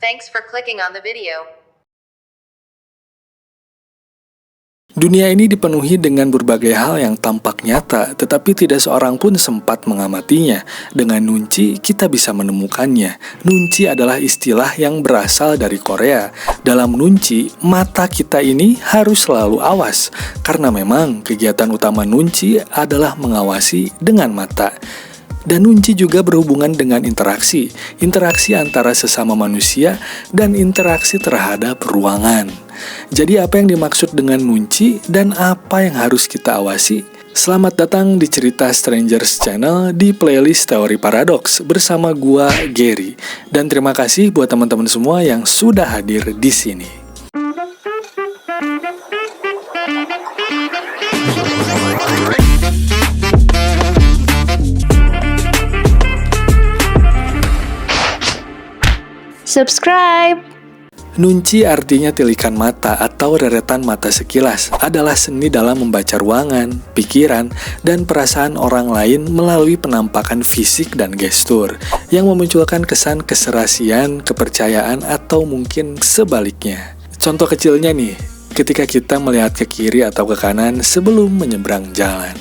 Thanks for clicking on the video. Dunia ini dipenuhi dengan berbagai hal yang tampak nyata, tetapi tidak seorang pun sempat mengamatinya. Dengan nunci, kita bisa menemukannya. Nunci adalah istilah yang berasal dari Korea. Dalam nunci, mata kita ini harus selalu awas, karena memang kegiatan utama nunci adalah mengawasi dengan mata. Dan nunci juga berhubungan dengan interaksi antara sesama manusia dan interaksi terhadap ruangan. Jadi apa yang dimaksud dengan nunci dan apa yang harus kita awasi? Selamat datang di Cerita Strangers Channel di playlist Teori Paradoks bersama gua Gary. Dan terima kasih buat teman-teman semua yang sudah hadir di sini. Subscribe. Nunci artinya tilikan mata atau deretan mata sekilas, adalah seni dalam membaca ruangan, pikiran, dan perasaan orang lain melalui penampakan fisik dan gestur yang memunculkan kesan keserasian, kepercayaan, atau mungkin sebaliknya. Contoh kecilnya nih, ketika kita melihat ke kiri atau ke kanan sebelum menyeberang jalan.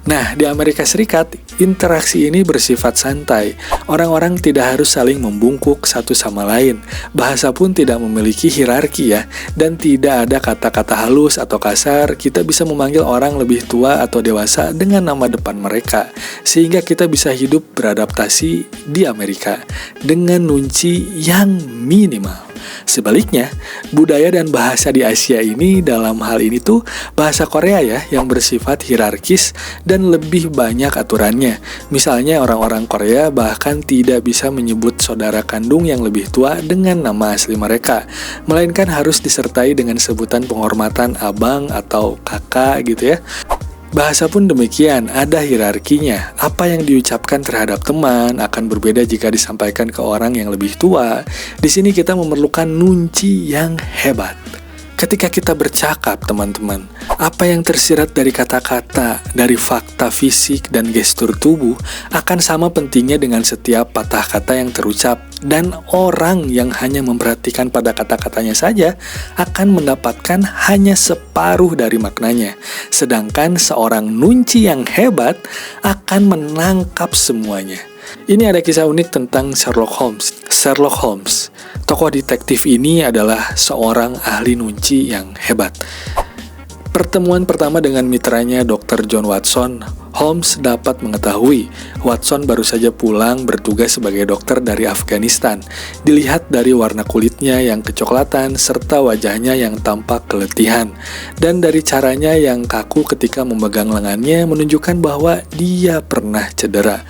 Nah, di Amerika Serikat, interaksi ini bersifat santai. Orang-orang tidak harus saling membungkuk satu sama lain. Bahasa pun tidak memiliki hierarki ya. Dan tidak ada kata-kata halus atau kasar. Kita bisa memanggil orang lebih tua atau dewasa dengan nama depan mereka. Sehingga kita bisa hidup beradaptasi di Amerika dengan nunci yang minimal. Sebaliknya, budaya dan bahasa di Asia ini dalam hal ini tuh bahasa Korea ya yang bersifat hierarkis dan lebih banyak aturannya. Misalnya orang-orang Korea bahkan tidak bisa menyebut saudara kandung yang lebih tua dengan nama asli mereka, melainkan harus disertai dengan sebutan penghormatan abang atau kakak gitu ya. Bahasa pun demikian, ada hierarkinya. Apa yang diucapkan terhadap teman akan berbeda jika disampaikan ke orang yang lebih tua. Di sini kita memerlukan nunci yang hebat. Ketika kita bercakap, teman-teman, apa yang tersirat dari kata-kata, dari fakta fisik dan gestur tubuh akan sama pentingnya dengan setiap patah kata yang terucap. Dan orang yang hanya memperhatikan pada kata-katanya saja akan mendapatkan hanya separuh dari maknanya. Sedangkan seorang nunci yang hebat akan menangkap semuanya. Ini ada kisah unik tentang Sherlock Holmes. Sherlock Holmes, tokoh detektif ini adalah seorang ahli nunci yang hebat. Pertemuan pertama dengan mitranya Dr. John Watson, Holmes dapat mengetahui Watson baru saja pulang bertugas sebagai dokter dari Afghanistan. Dilihat dari warna kulitnya yang kecoklatan serta wajahnya yang tampak keletihan. Dan dari caranya yang kaku ketika memegang lengannya menunjukkan bahwa dia pernah cedera.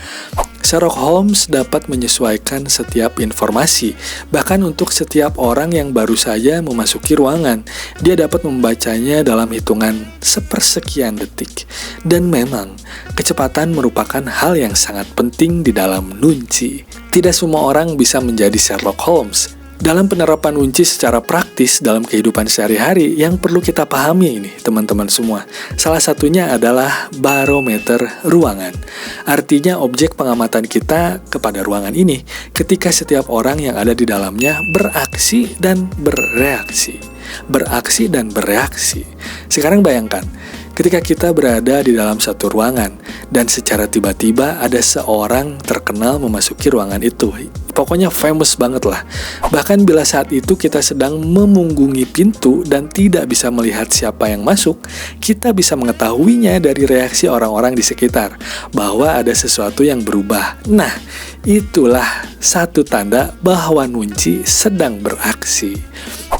Sherlock Holmes dapat menyesuaikan setiap informasi, bahkan untuk setiap orang yang baru saja memasuki ruangan. Dia dapat membacanya dalam hitungan sepersekian detik. Dan memang, kecepatan merupakan hal yang sangat penting di dalam nunci. Tidak semua orang bisa menjadi Sherlock Holmes. Dalam penerapan nunci secara praktis dalam kehidupan sehari-hari yang perlu kita pahami ini teman-teman semua. Salah satunya adalah barometer ruangan. Artinya objek pengamatan kita kepada ruangan ini ketika setiap orang yang ada di dalamnya beraksi dan bereaksi. Beraksi dan bereaksi. Sekarang bayangkan, ketika kita berada di dalam satu ruangan dan secara tiba-tiba ada seorang terkenal memasuki ruangan itu. Pokoknya famous banget lah. Bahkan bila saat itu kita sedang memunggungi pintu dan tidak bisa melihat siapa yang masuk, kita bisa mengetahuinya dari reaksi orang-orang di sekitar bahwa ada sesuatu yang berubah. Nah, itulah satu tanda bahwa nunci sedang beraksi.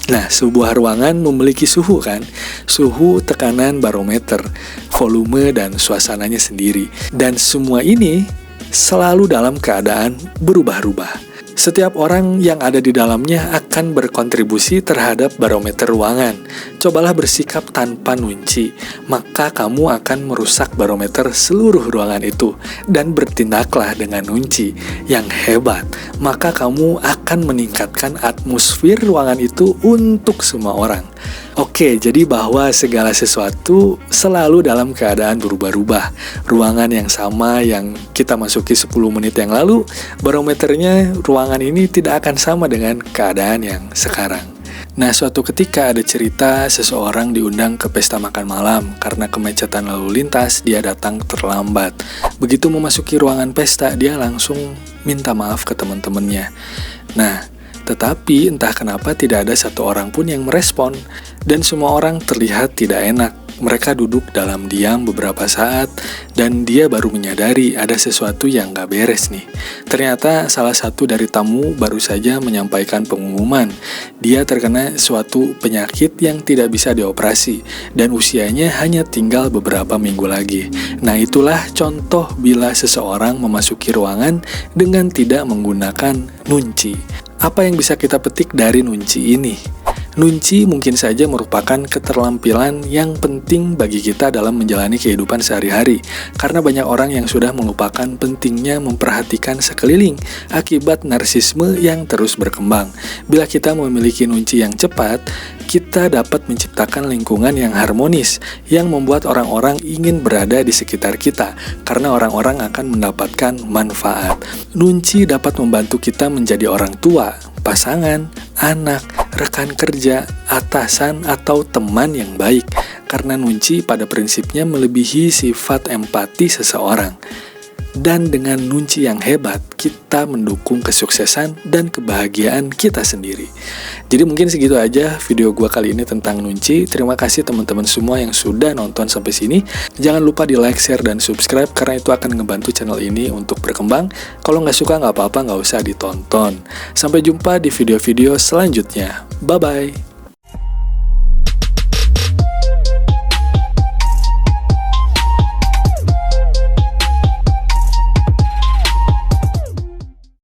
Nah, sebuah ruangan memiliki suhu kan? Suhu, tekanan, barometer, volume, dan suasananya sendiri. Dan semua ini selalu dalam keadaan berubah-ubah. Setiap orang yang ada di dalamnya akan berkontribusi terhadap barometer ruangan. Cobalah bersikap tanpa nunci, maka kamu akan merusak barometer seluruh ruangan itu. Dan bertindaklah dengan nunci yang hebat, maka kamu akan meningkatkan atmosfer ruangan itu untuk semua orang. Oke, jadi bahwa segala sesuatu selalu dalam keadaan berubah-ubah. Ruangan yang sama yang kita masuki 10 menit yang lalu, barometernya ruangan ruangan ini tidak akan sama dengan keadaan yang sekarang. Nah, suatu ketika ada cerita seseorang diundang ke pesta makan malam. Karena kemacetan lalu lintas, dia datang terlambat. Begitu memasuki ruangan pesta, dia langsung minta maaf ke teman-temannya. Nah, tetapi entah kenapa tidak ada satu orang pun yang merespon. Dan semua orang terlihat tidak enak. Mereka duduk dalam diam beberapa saat dan dia baru menyadari ada sesuatu yang gak beres nih. Ternyata salah satu dari tamu baru saja menyampaikan pengumuman. Dia terkena suatu penyakit yang tidak bisa dioperasi dan usianya hanya tinggal beberapa minggu lagi. Nah, itulah contoh bila seseorang memasuki ruangan dengan tidak menggunakan nunci. Apa yang bisa kita petik dari nunci ini? Nunci mungkin saja merupakan keterampilan yang penting bagi kita dalam menjalani kehidupan sehari-hari, karena banyak orang yang sudah melupakan pentingnya memperhatikan sekeliling akibat narsisme yang terus berkembang. Bila kita memiliki nunci yang cepat, kita dapat menciptakan lingkungan yang harmonis, yang membuat orang-orang ingin berada di sekitar kita, karena orang-orang akan mendapatkan manfaat. Nunci dapat membantu kita menjadi orang tua, pasangan, anak, rekan kerja, atasan, atau teman yang baik. Karena nunci pada prinsipnya melebihi sifat empati seseorang. Dan dengan nunci yang hebat, kita mendukung kesuksesan dan kebahagiaan kita sendiri. Jadi mungkin segitu aja video gua kali ini tentang nunci. Terima kasih teman-teman semua yang sudah nonton sampai sini. Jangan lupa di like, share, dan subscribe karena itu akan ngebantu channel ini untuk berkembang. Kalau nggak suka nggak apa-apa, nggak usah ditonton. Sampai jumpa di video-video selanjutnya. Bye-bye.